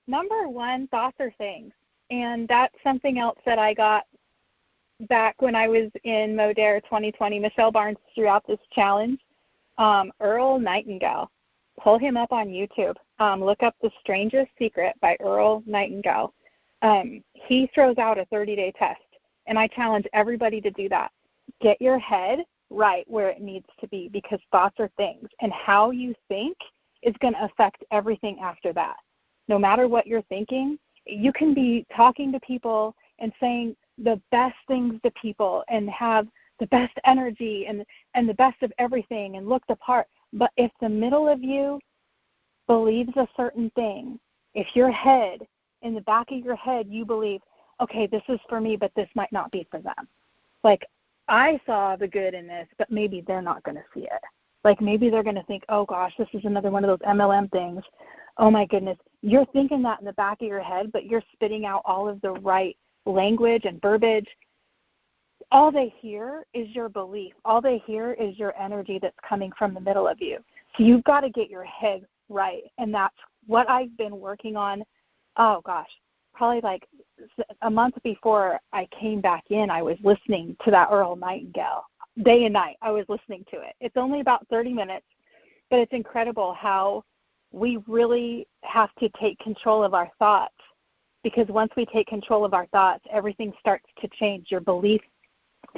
number one, thoughts are things. And that's something else that I got back when I was in Modere 2020. Michelle Barnes threw out this challenge. Earl Nightingale. Pull him up on YouTube. Look up The Strangest Secret by Earl Nightingale. He throws out a 30-day test, and I challenge everybody to do that. Get your head right where it needs to be, because thoughts are things, and how you think is going to affect everything after that. No matter what you're thinking, you can be talking to people and saying the best things to people and have the best energy and the best of everything and look the part. But if the middle of you believes a certain thing, if your head, in the back of your head, you believe, okay, this is for me, but this might not be for them. Like, I saw the good in this, but maybe they're not going to see it. Like, maybe they're going to think, oh, gosh, this is another one of those MLM things. Oh, my goodness. You're thinking that in the back of your head, but you're spitting out all of the right language and verbiage. All they hear is your belief. All they hear is your energy that's coming from the middle of you. So you've got to get your head right. And that's what I've been working on. Oh, gosh, probably like a month before I came back in, I was listening to that Earl Nightingale. Day and night, I was listening to it. It's only about 30 minutes, but it's incredible how we really have to take control of our thoughts, because once we take control of our thoughts, everything starts to change. Your belief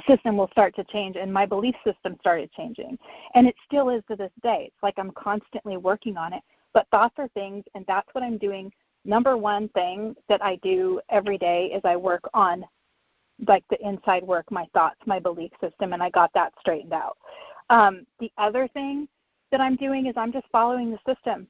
system will start to change, and my belief system started changing, and it still is to this day. It's like I'm constantly working on it, but thoughts are things, and that's what I'm doing. Number one thing that I do every day is I work on, like, the inside work, my thoughts, my belief system, and I got that straightened out. The other thing that I'm doing is I'm just following the system.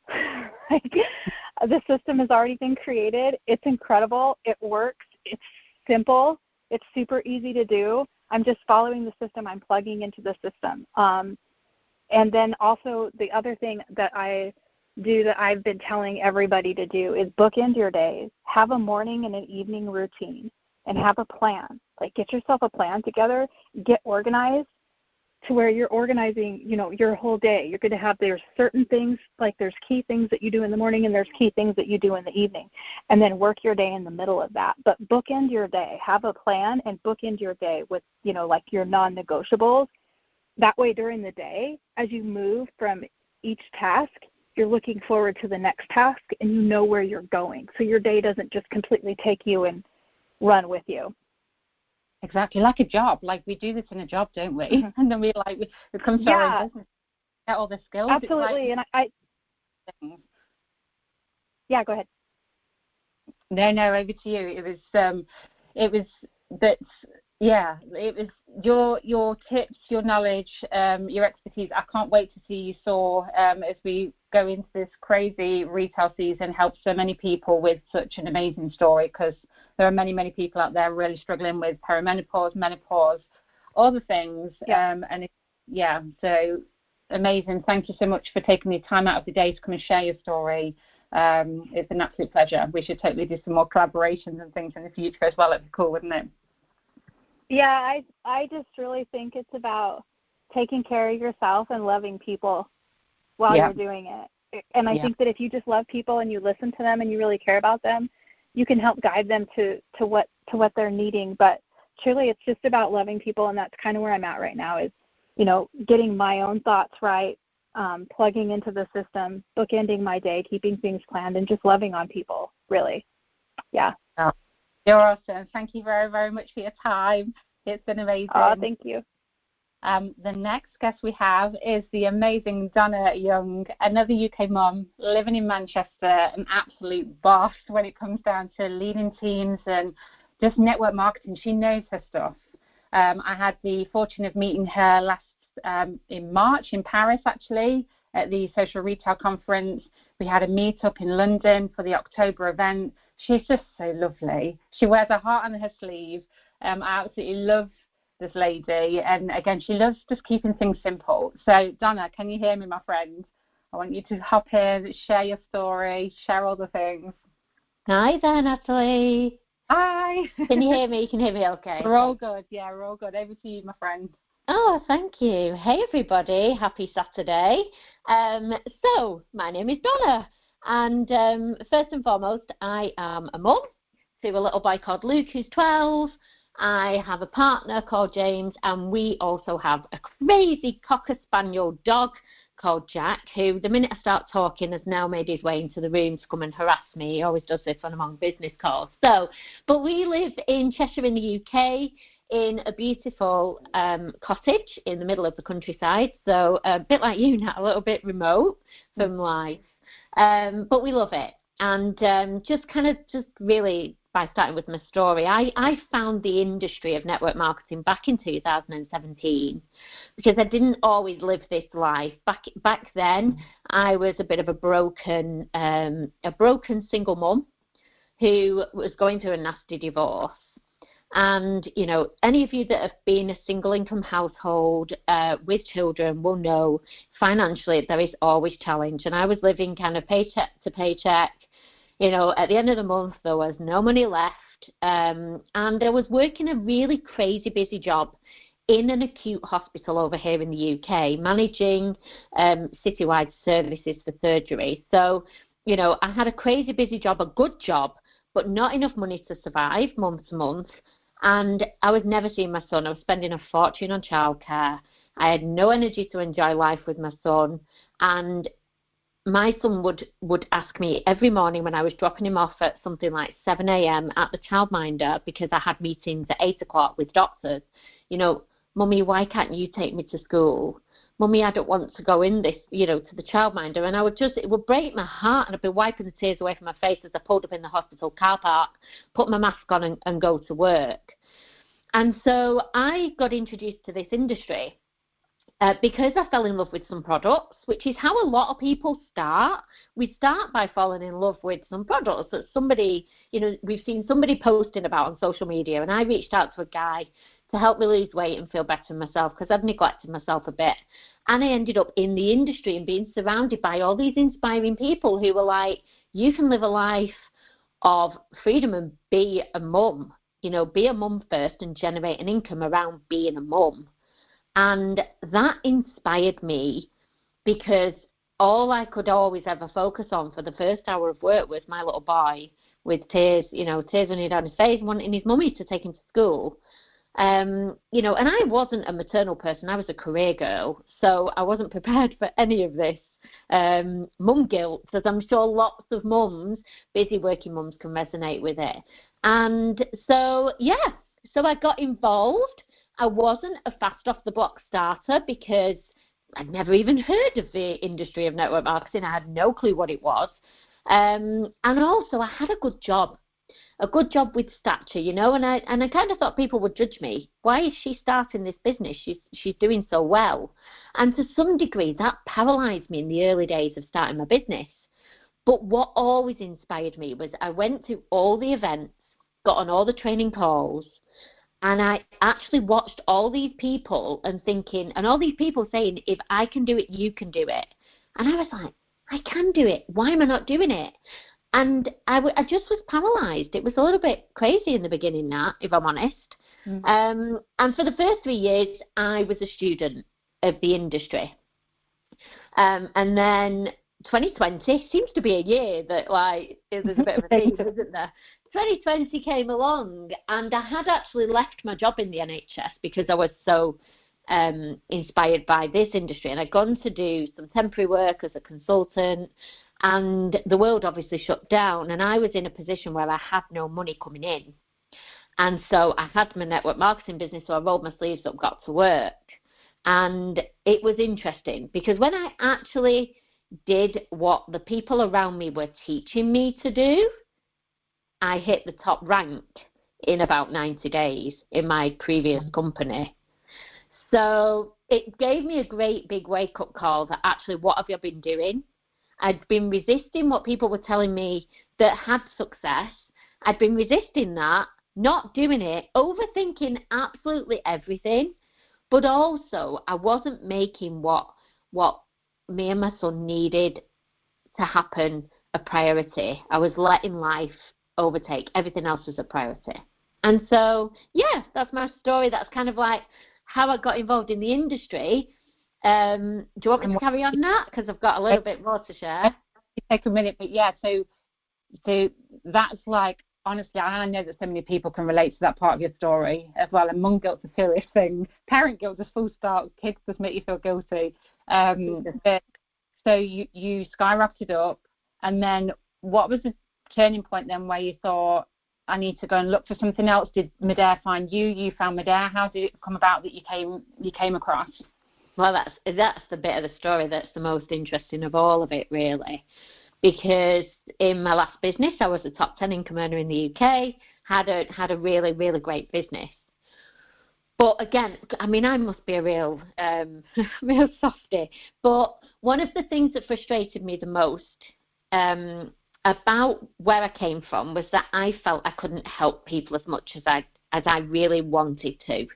The system has already been created. It's incredible. It works. It's simple. It's super easy to do. I'm just following the system. I'm plugging into the system. And then also the other thing that I do that I've been telling everybody to do is bookend your days. Have a morning and an evening routine and have a plan. Like, get yourself a plan together. Get organized to where you're organizing, your whole day. You're going to have, there's certain things, like there's key things that you do in the morning and there's key things that you do in the evening, and then work your day in the middle of that. But bookend your day. Have a plan and bookend your day with, like your non-negotiables. That way during the day, as you move from each task, you're looking forward to the next task and you know where you're going. So your day doesn't just completely take you and run with you. Exactly, like a job. Like, we do this in a job, don't we? Mm-hmm. And then we come to our own business, get all the skills. Absolutely. And I yeah, go ahead. No, over to you. It was your tips, your knowledge, your expertise. I can't wait to see you soar as we go into this crazy retail season, help so many people with such an amazing story, because there are many, many people out there really struggling with perimenopause, menopause, all the things. Yeah. So amazing. Thank you so much for taking the time out of the day to come and share your story. It's an absolute pleasure. We should totally do some more collaborations and things in the future as well. It'd be cool, wouldn't it? Yeah, I just really think it's about taking care of yourself and loving people while you're doing it. And I think that if you just love people and you listen to them and you really care about them, you can help guide them to what they're needing. But truly, it's just about loving people, and that's kind of where I'm at right now, is, getting my own thoughts right, plugging into the system, bookending my day, keeping things planned, and just loving on people, really. Yeah. Oh, you're awesome. Thank you very, very much for your time. It's been amazing. Oh, thank you. The next guest we have is the amazing Donna Young, another UK mom living in Manchester, an absolute boss when it comes down to leading teams and just network marketing. She knows her stuff. I had the fortune of meeting her last in March in Paris, actually, at the Social Retail Conference. We had a meet-up in London for the October event. She's just so lovely. She wears her heart on her sleeve. I absolutely love this lady. And again, she loves just keeping things simple. So Donna, can you hear me, my friend? I want you to hop in, share your story, share all the things. Hi there, Natalie. Hi. Can you hear me? You can hear me okay? We're all good. Yeah, we're all good. Over to you, my friend. Oh, thank you. Hey, everybody. Happy Saturday. So, my name is Donna. And first and foremost, I am a mum to a little boy called Luke, who's 12. I have a partner called James, and we also have a crazy Cocker Spaniel dog called Jack, who the minute I start talking has now made his way into the room to come and harass me. He always does this when I'm on business calls. But we live in Cheshire in the UK in a beautiful cottage in the middle of the countryside. So a bit like you, Nat, a little bit remote from life. But we love it. And just really by starting with my story, I found the industry of network marketing back in 2017 because I didn't always live this life. Back then, I was a bit of a broken single mum who was going through a nasty divorce. And, you know, any of you that have been a single income household with children will know financially there is always challenge. And I was living kind of paycheck to paycheck. You know, at the end of the month, there was no money left. And I was working a really crazy busy job in an acute hospital over here in the UK, managing citywide services for surgery. So, you know, I had a crazy busy job, a good job, but not enough money to survive month to month. And I was never seeing my son. I was spending a fortune on childcare. I had no energy to enjoy life with my son. And my son would ask me every morning when I was dropping him off at something like 7 a.m. at the childminder, because I had meetings at 8 o'clock with doctors, you know, Mummy, why can't you take me to school? Mummy, I don't want to go in this, you know, to the childminder. And it would break my heart, and I'd be wiping the tears away from my face as I pulled up in the hospital car park, put my mask on and go to work. And so I got introduced to this industry because I fell in love with some products, which is how a lot of people start. We start by falling in love with some products that somebody, you know, we've seen somebody posting about on social media, and I reached out to a guy to help me lose weight and feel better myself because I'd neglected myself a bit. And I ended up in the industry and being surrounded by all these inspiring people who were like, you can live a life of freedom and be a mum, you know, be a mum first and generate an income around being a mum. And that inspired me because all I could always ever focus on for the first hour of work was my little boy with tears running down his face, wanting his mummy to take him to school. You know, and I wasn't a maternal person. I was a career girl, so I wasn't prepared for any of this mum guilt, as I'm sure lots of mums, busy working mums, can resonate with it. And so, so I got involved. I wasn't a fast off the block starter because I'd never even heard of the industry of network marketing. I had no clue what it was. And also I had a good job with stature, you know, and I kind of thought people would judge me. Why is she starting this business? She's doing so well. And to some degree, that paralyzed me in the early days of starting my business. But what always inspired me was I went to all the events, got on all the training calls, and I actually watched all these people and all these people saying, if I can do it, you can do it. And I was like, I can do it. Why am I not doing it? And I just was paralyzed. It was a little bit crazy in the beginning, Nat, if I'm honest. Mm-hmm. And for the first 3 years, I was a student of the industry. And then 2020 seems to be a year that, like, there's a bit of a theme, isn't there? 2020 came along, and I had actually left my job in the NHS because I was so inspired by this industry. And I'd gone to do some temporary work as a consultant, and the world obviously shut down, and I was in a position where I had no money coming in. And so I had my network marketing business, so I rolled my sleeves up, got to work. And it was interesting because when I actually did what the people around me were teaching me to do, I hit the top rank in about 90 days in my previous company. So it gave me a great big wake-up call that actually, what have you been doing? I'd been resisting what people were telling me that had success. I'd been resisting that, not doing it, overthinking absolutely everything, but also I wasn't making what me and my son needed to happen a priority. I was letting life overtake. Everything else was a priority. And so, yeah, that's my story. That's kind of like how I got involved in the industry. Do you want me to carry on that? Because I've got a little bit more to share. Take a minute, but yeah, so that's like, honestly, I know that so many people can relate to that part of your story as well. And mum guilt's a serious thing. Parent guilt just full stop. Kids just make you feel guilty. But, so you skyrocketed up, and then what was the turning point then where you thought, I need to go and look for something else? Did Medare find you? You found Medare? How did it come about that you came across? Well, that's the bit of the story that's the most interesting of all of it, really. Because in my last business, I was a top 10 income earner in the UK, had a really, really great business. But again, I mean, I must be a real softie. But one of the things that frustrated me the most about where I came from was that I felt I couldn't help people as much as I really wanted to.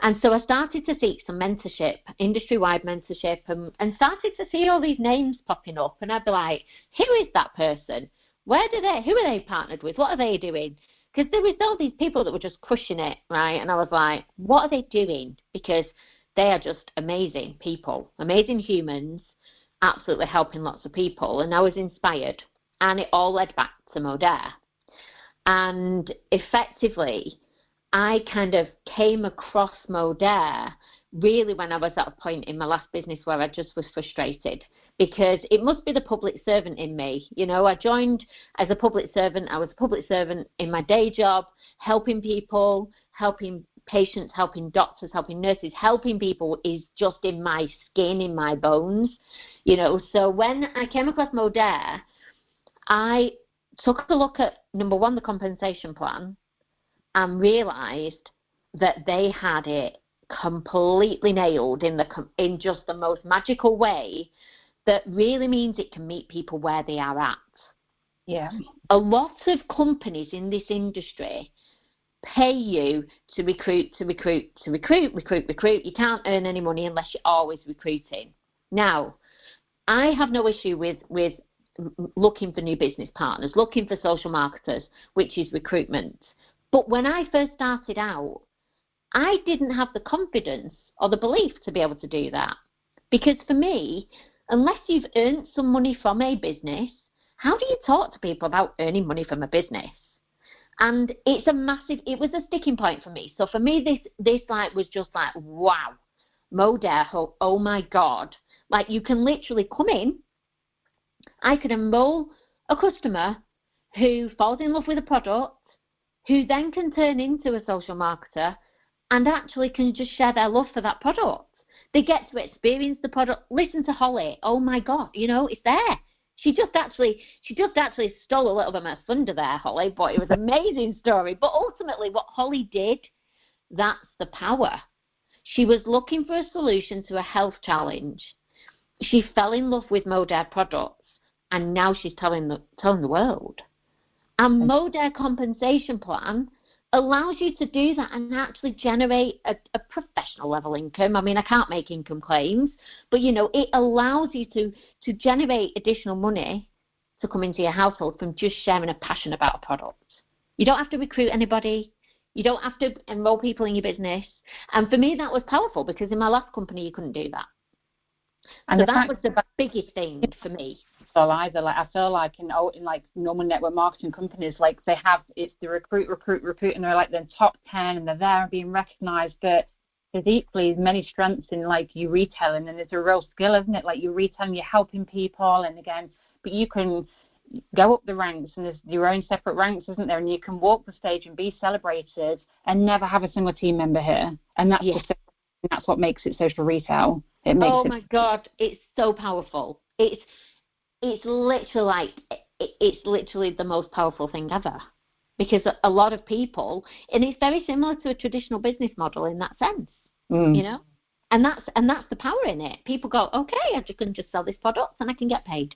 And so I started to seek some mentorship, industry-wide mentorship, and started to see all these names popping up. And I'd be like, who is that person? Who are they partnered with? What are they doing? Because there was all these people that were just crushing it, right? And I was like, what are they doing? Because they are just amazing people, amazing humans, absolutely helping lots of people. And I was inspired. And it all led back to Medare. And effectively, I kind of came across Medare really when I was at a point in my last business where I just was frustrated, because it must be the public servant in me. You know, I joined as a public servant. I was a public servant in my day job, helping people, helping patients, helping doctors, helping nurses. Helping people is just in my skin, in my bones, you know. So when I came across Medare, I took a look at, number one, the compensation plan, and realised that they had it completely nailed in just the most magical way that really means it can meet people where they are at. Yeah. A lot of companies in this industry pay you to recruit. You can't earn any money unless you're always recruiting. Now, I have no issue with looking for new business partners, looking for social marketers, which is recruitment. But when I first started out, I didn't have the confidence or the belief to be able to do that. Because for me, unless you've earned some money from a business, how do you talk to people about earning money from a business? And it was a sticking point for me. So for me, this like was just like, wow, Medare, oh my God. Like, you can literally come in, I could enroll a customer who falls in love with a product, who then can turn into a social marketer and actually can just share their love for that product. They get to experience the product. Listen to Holly. Oh my God, you know, it's there. She just actually stole a little bit of my thunder there, Holly, but it was an amazing story. But ultimately what Holly did, that's the power. She was looking for a solution to a health challenge. She fell in love with Medare products, and now she's telling the world. And Medare compensation plan allows you to do that and actually generate a professional level income. I mean, I can't make income claims, but, you know, it allows you to generate additional money to come into your household from just sharing a passion about a product. You don't have to recruit anybody. You don't have to enroll people in your business. And for me, that was powerful, because in my last company, you couldn't do that. And so that was the biggest thing for me. Either, like, I feel like in like normal network marketing companies, like it's the recruit, and they're like the top 10, and they're there and being recognised. But there's equally many strengths in like you retailing, and it's a real skill, isn't it? Like, you're retailing, you're helping people, and again, but you can go up the ranks, and there's your own separate ranks, isn't there? And you can walk the stage and be celebrated, and never have a single team member here, and that's what makes it social retail. It makes my God, it's so powerful. It's literally the most powerful thing ever, because a lot of people, and it's very similar to a traditional business model in that sense, you know, and that's the power in it. People go, okay, I can just sell this product and I can get paid.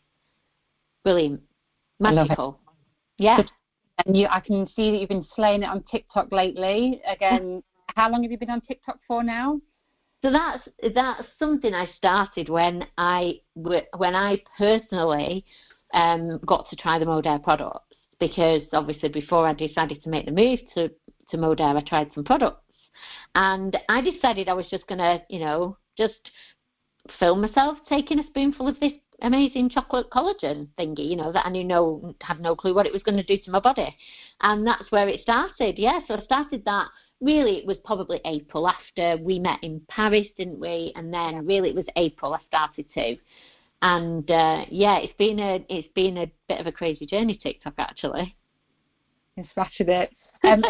Brilliant, magical, yeah. And I can see that you've been slaying it on TikTok lately. Again, how long have you been on TikTok for now? So that's something I started when I personally got to try the Modere products, because obviously before I decided to make the move to Modere, I tried some products, and I decided I was just gonna, just film myself taking a spoonful of this amazing chocolate collagen thingy, that I had no clue what it was going to do to my body, and that's where it started. Yeah, so I started that. Really, it was probably April after we met in Paris, didn't we? And then really it was April I started to. And it's been a bit of a crazy journey, TikTok, actually. You smashed it. And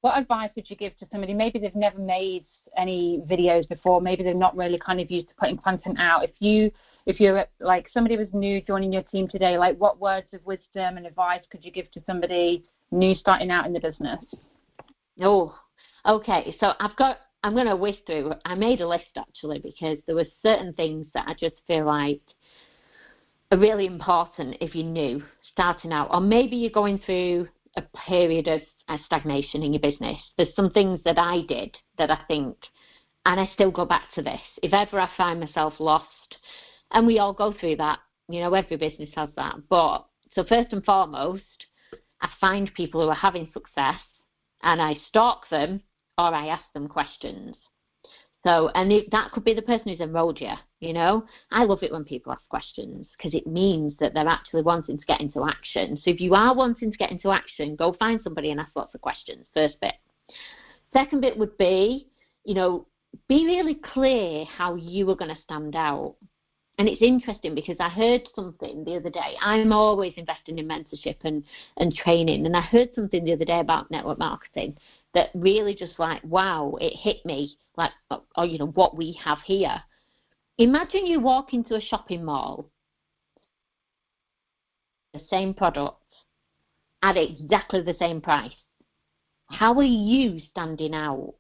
what advice would you give to somebody? Maybe they've never made any videos before. Maybe they're not really kind of used to putting content out. If you're like somebody was new joining your team today, like what words of wisdom and advice could you give to somebody new starting out in the business? Oh, okay. So I'm going to whiz through. I made a list, actually, because there were certain things that I just feel like are really important if you're new starting out, or maybe you're going through a period of stagnation in your business. There's some things that I did that I think, and I still go back to this, if ever I find myself lost, and we all go through that, every business has that. But so first and foremost, I find people who are having success and I stalk them, or I ask them questions. So, and that could be the person who's enrolled you, I love it when people ask questions, because it means that they're actually wanting to get into action. So if you are wanting to get into action, go find somebody and ask lots of questions, first bit. Second bit would be, be really clear how you are going to stand out. And it's interesting because I heard something the other day. I'm always investing in mentorship and training. And I heard something the other day about network marketing that really just wow, it hit me, what we have here. Imagine you walk into a shopping mall, the same product at exactly the same price. How are you standing out?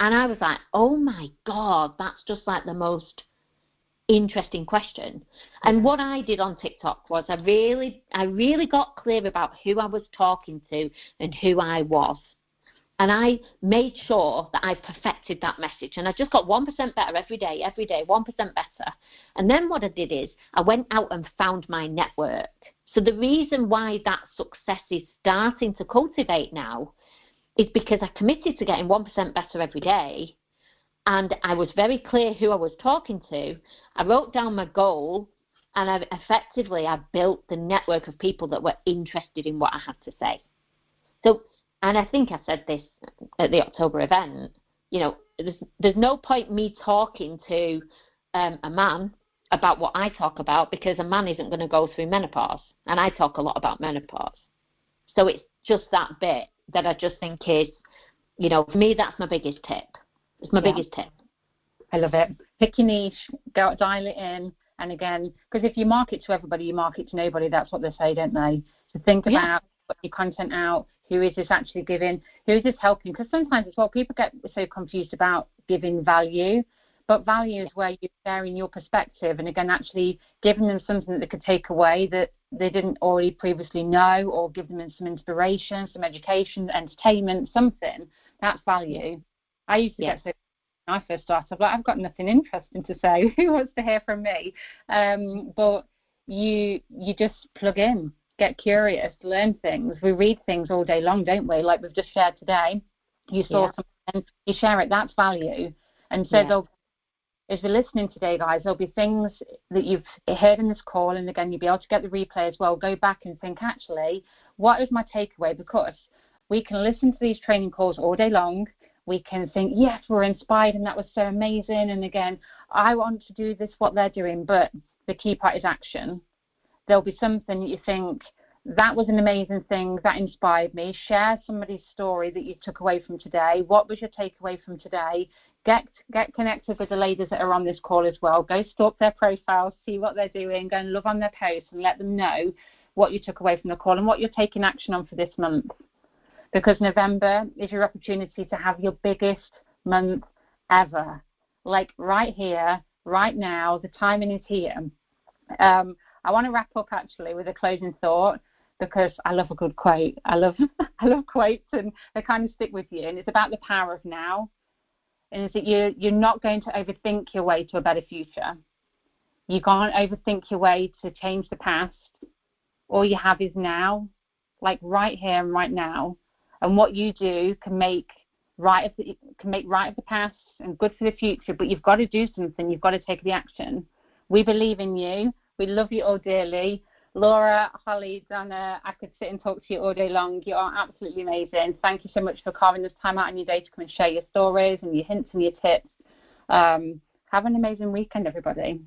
And I was like, oh my God, that's just the most interesting question. And what I did on TikTok was I really got clear about who I was talking to and who I was. And I made sure that I perfected that message. And I just got 1% better every day, 1% better. And then what I did is I went out and found my network. So the reason why that success is starting to cultivate now is because I committed to getting 1% better every day. And I was very clear who I was talking to. I wrote down my goal, and I built the network of people that were interested in what I had to say. So, and I think I said this at the October event, there's no point me talking to a man about what I talk about, because a man isn't going to go through menopause, and I talk a lot about menopause. So it's just that bit that I just think is, for me, that's my biggest tip. It's my biggest tip. I love it. Pick your niche, dial it in, and again, because if you market to everybody, you market to nobody. That's what they say, don't they? So think about putting your content out. Who is this actually giving? Who is this helping? Because sometimes as well, people get so confused about giving value, but value is where you're sharing your perspective, and again, actually giving them something that they could take away that they didn't already previously know, or give them some inspiration, some education, entertainment, something. That's value. I used to get so when I first started, I've got nothing interesting to say. Who wants to hear from me? But you just plug in, get curious, learn things. We read things all day long, don't we? Like we've just shared today. You saw something, you share it. That's value. And so as you're listening today, guys, there'll be things that you've heard in this call, and again, you'll be able to get the replay as well. Go back and think, actually, what is my takeaway? Because we can listen to these training calls all day long. We can think, yes, we're inspired, and that was so amazing. And again, I want to do this, what they're doing. But the key part is action. There'll be something that you think, that was an amazing thing, that inspired me. Share somebody's story that you took away from today. What was your takeaway from today? Get connected with the ladies that are on this call as well. Go stalk their profiles, see what they're doing, go and love on their posts, and let them know what you took away from the call and what you're taking action on for this month. Because November is your opportunity to have your biggest month ever. Like right here, right now, the timing is here. I want to wrap up actually with a closing thought. because I love a good quote. I love quotes, and they kind of stick with you. And it's about the power of now. And it's that you're not going to overthink your way to a better future. You can't overthink your way to change the past. All you have is now, like right here and right now. And what you do can make right of the past and good for the future. But you've got to do something. You've got to take the action. We believe in you. We love you all dearly. Laura, Holly, Donna, I could sit and talk to you all day long. You are absolutely amazing. Thank you so much for carving this time out in your day to come and share your stories and your hints and your tips. Have an amazing weekend, everybody.